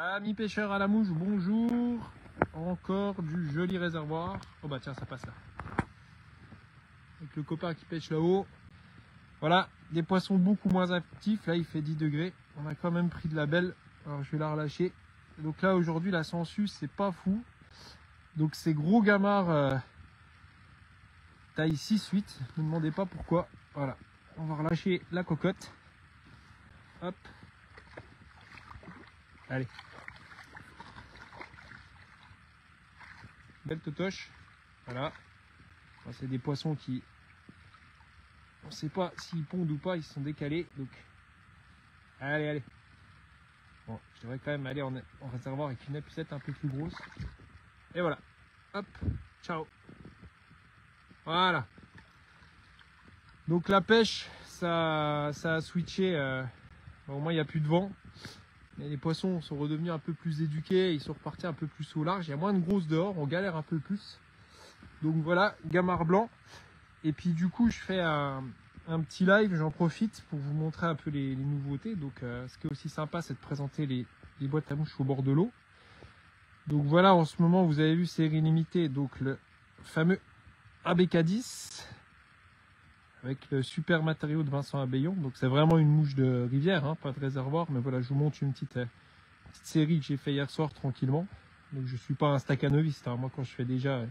Amis pêcheurs à la mouche, bonjour. Encore du joli réservoir. Oh bah tiens, ça passe là. Avec le copain qui pêche là-haut. Voilà, des poissons beaucoup moins actifs. Là, il fait 10 degrés. On a quand même pris de la belle. Alors, je vais la relâcher. Donc là, aujourd'hui, la sangsue, c'est pas fou. Donc, ces gros gamards taille 6-8. Ne me demandez pas pourquoi. Voilà, on va relâcher la cocotte. Hop. Allez. Belle totoche. Voilà. C'est des poissons qui... On ne sait pas s'ils pondent ou pas, ils se sont décalés. Donc, allez, allez. Bon, je devrais quand même aller en réservoir avec une épucette un peu plus grosse. Et voilà. Hop. Ciao. Voilà. Donc la pêche, ça a switché. Bon, au moins, il n'y a plus de vent. Mais les poissons sont redevenus un peu plus éduqués. Ils sont repartis un peu plus au large. Il y a moins de grosses dehors. On galère un peu plus. Donc voilà, gamard blanc. Et puis du coup, je fais un petit live. J'en profite pour vous montrer un peu les nouveautés. Donc ce qui est aussi sympa, c'est de présenter les boîtes à mouches au bord de l'eau. Donc voilà, en ce moment, vous avez vu série limitée. Donc le fameux ABK10. Avec le super matériau de Vincent Abbayon. Donc c'est vraiment une mouche de rivière, hein, pas de réservoir. Mais voilà, je vous montre une petite série que j'ai fait hier soir tranquillement. Donc je suis pas un staccanoviste, hein. Moi quand je fais déjà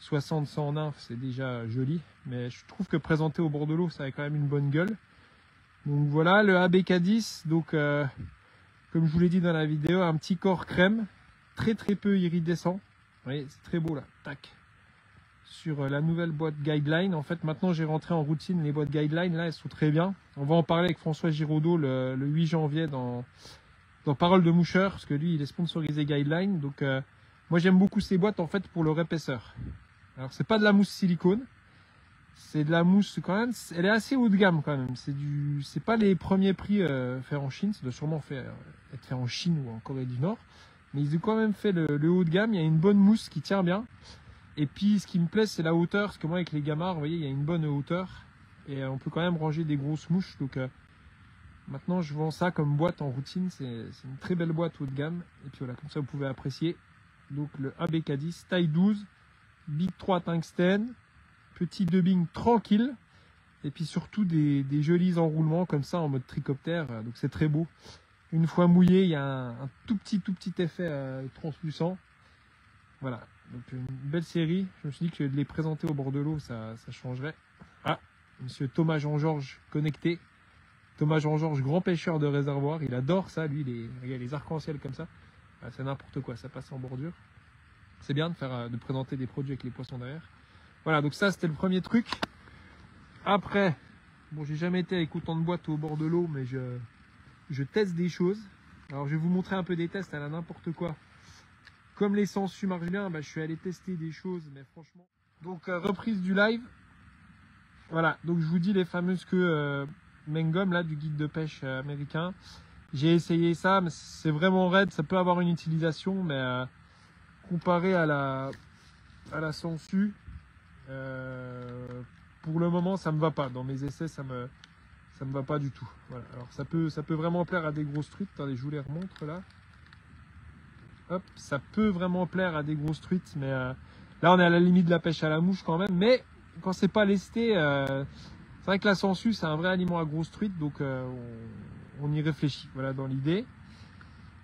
60-100 nymphes, c'est déjà joli. Mais je trouve que présenté au bord de l'eau, ça a quand même une bonne gueule. Donc voilà, le ABK10. Donc comme je vous l'ai dit dans la vidéo, un petit corps crème. Très peu iridescent. Vous voyez, c'est très beau là. Tac. Sur la nouvelle boîte Guideline. En fait, maintenant, j'ai rentré en routine les boîtes Guideline. Là, elles sont très bien. On va en parler avec François Giraudot le 8 janvier dans Parole de Moucheur, parce que lui, il est sponsorisé Guideline. Donc, moi, j'aime beaucoup ces boîtes, en fait, pour leur épaisseur. Alors, c'est pas de la mousse silicone. C'est de la mousse, quand même. Elle est assez haut de gamme, quand même. C'est pas les premiers prix faits en Chine. Ça doit sûrement être fait en Chine ou en Corée du Nord. Mais ils ont quand même fait le haut de gamme. Il y a une bonne mousse qui tient bien. Et puis ce qui me plaît, c'est la hauteur, parce que moi avec les gamards, vous voyez, il y a une bonne hauteur et on peut quand même ranger des grosses mouches. Donc maintenant je vends ça comme boîte en routine, c'est une très belle boîte haut de gamme. Et puis voilà, comme ça vous pouvez apprécier. Donc le ABK10 taille 12, bit 3 tungstène, petit dubbing tranquille. Et puis surtout des jolis enroulements comme ça en mode tricoptère, donc c'est très beau. Une fois mouillé, il y a un tout petit effet translucent. Voilà, donc une belle série. Je me suis dit que de les présenter au bord de l'eau, ça changerait. Ah, monsieur Thomas Jean-Georges connecté. Thomas Jean-Georges, grand pêcheur de réservoir. Il adore ça, lui, les arcs-en-ciel comme ça. Ah, c'est n'importe quoi, ça passe en bordure. C'est bien de présenter des produits avec les poissons derrière. Voilà, donc ça, c'était le premier truc. Après, bon, j'ai jamais été avec autant de boîtes au bord de l'eau, mais je teste des choses. Alors, je vais vous montrer un peu des tests à la n'importe quoi. Comme les sangsues marchent bien, bah, je suis allé tester des choses, mais franchement... Donc, reprise du live. Voilà, donc je vous dis les fameuses queues Mengum, là, du guide de pêche américain. J'ai essayé ça, mais c'est vraiment raide. Ça peut avoir une utilisation, mais comparé à la sangsue, pour le moment, ça me va pas. Dans mes essais, ça me va pas du tout. Voilà. Alors, ça peut vraiment plaire à des grosses truites. Attendez, je vous les remontre, là. Hop, ça peut vraiment plaire à des grosses truites, mais là on est à la limite de la pêche à la mouche quand même. Mais quand c'est pas lesté, c'est vrai que la sangsue c'est un vrai aliment à grosses truites, donc on y réfléchit. Voilà dans l'idée.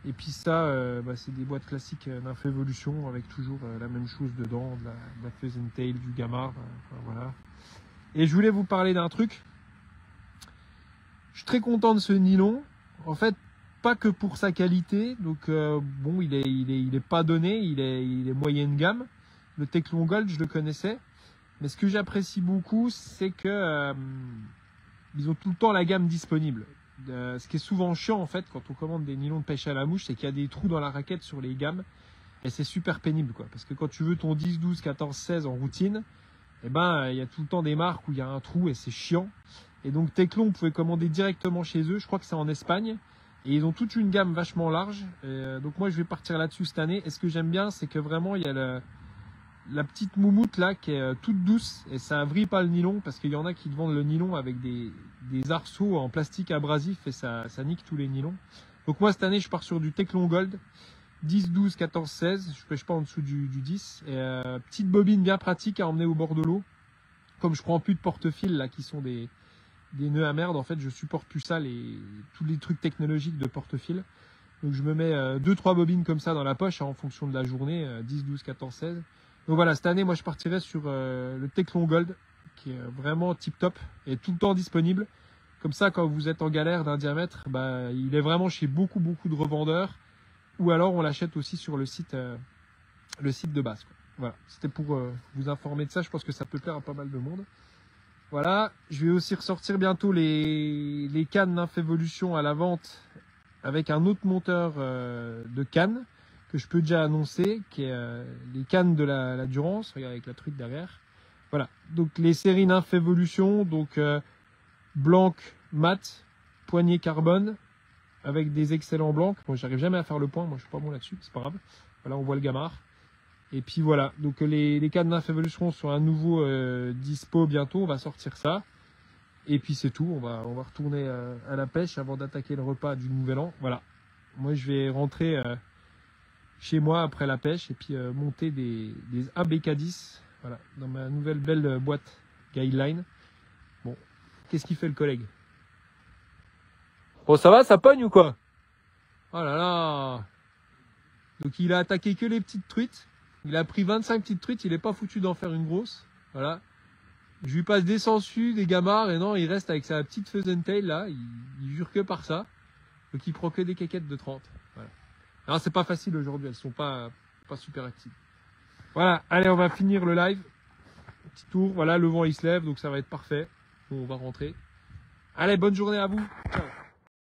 Et puis ça, bah, c'est des boîtes classiques Nymph Evolution avec toujours la même chose dedans, de la pheasant tail, du gamard, enfin, voilà. Et je voulais vous parler d'un truc. Je suis très content de ce nylon. En fait, pas que pour sa qualité, donc bon, il est pas donné, il est moyenne gamme. Le Teclon Gold, je le connaissais, mais ce que j'apprécie beaucoup, c'est que ils ont tout le temps la gamme disponible. Ce qui est souvent chiant en fait quand on commande des nylons de pêche à la mouche, c'est qu'il y a des trous dans la raquette sur les gammes et c'est super pénible quoi, parce que quand tu veux ton 10, 12, 14, 16 en routine, eh ben il y a tout le temps des marques où il y a un trou et c'est chiant. Et donc Teclon, vous pouvez commander directement chez eux, je crois que c'est en Espagne. Et ils ont toute une gamme vachement large. Donc moi je vais partir là-dessus cette année. Et ce que j'aime bien, c'est que vraiment il y a la petite moumoute là qui est toute douce. Et ça vrille pas le nylon. Parce qu'il y en a qui te vendent le nylon avec des arceaux en plastique abrasif. Et ça nique tous les nylons. Donc moi cette année je pars sur du Teclon Gold 10, 12, 14, 16, je pêche pas en dessous du 10. Et, petite bobine bien pratique à emmener au bord de l'eau. Comme je prends plus de porte-fil là qui sont des nœuds à merde, en fait je supporte plus ça, tous les trucs technologiques de porte-fil. Donc je me mets 2-3 bobines comme ça dans la poche en fonction de la journée, 10, 12, 14, 16. Donc voilà, cette année moi je partirai sur le Teclon Gold qui est vraiment tip top et tout le temps disponible. Comme ça quand vous êtes en galère d'un diamètre, bah, il est vraiment chez beaucoup de revendeurs. Ou alors on l'achète aussi sur le site de base, quoi. Voilà, c'était pour vous informer de ça, je pense que ça peut plaire à pas mal de monde. Voilà, je vais aussi ressortir bientôt les cannes Nymph Evolution à la vente avec un autre monteur de cannes que je peux déjà annoncer, qui est les cannes de la Durance, regarde avec la truite derrière. Voilà, donc les séries Nymph Evolution, donc blanc mat, poignée carbone, avec des excellents blancs. Bon, j'arrive jamais à faire le point, moi je suis pas bon là-dessus, c'est pas grave. Voilà, on voit le gamard. Et puis voilà, donc les cannes Nymph Evolution sont à nouveau dispo bientôt, on va sortir ça. Et puis c'est tout, on va retourner à la pêche avant d'attaquer le repas du nouvel an. Voilà, moi je vais rentrer chez moi après la pêche et puis monter des ABK10, voilà, dans ma nouvelle belle boîte Guideline. Bon, qu'est-ce qu'il fait le collègue? Bon, ça va, ça pogne ou quoi? Oh là là! Donc il a attaqué que les petites truites. Il a pris 25 petites truites, il est pas foutu d'en faire une grosse. Voilà. Je lui passe des sangsues, des gamards, et non, il reste avec sa petite Pheasant-tail là, il jure que par ça. Donc il prend que des quéquettes de 30. Voilà. Alors c'est pas facile aujourd'hui, elles sont pas super actives. Voilà, allez, on va finir le live. Petit tour, voilà, le vent il se lève, donc ça va être parfait. Bon, on va rentrer. Allez, bonne journée à vous. Ciao.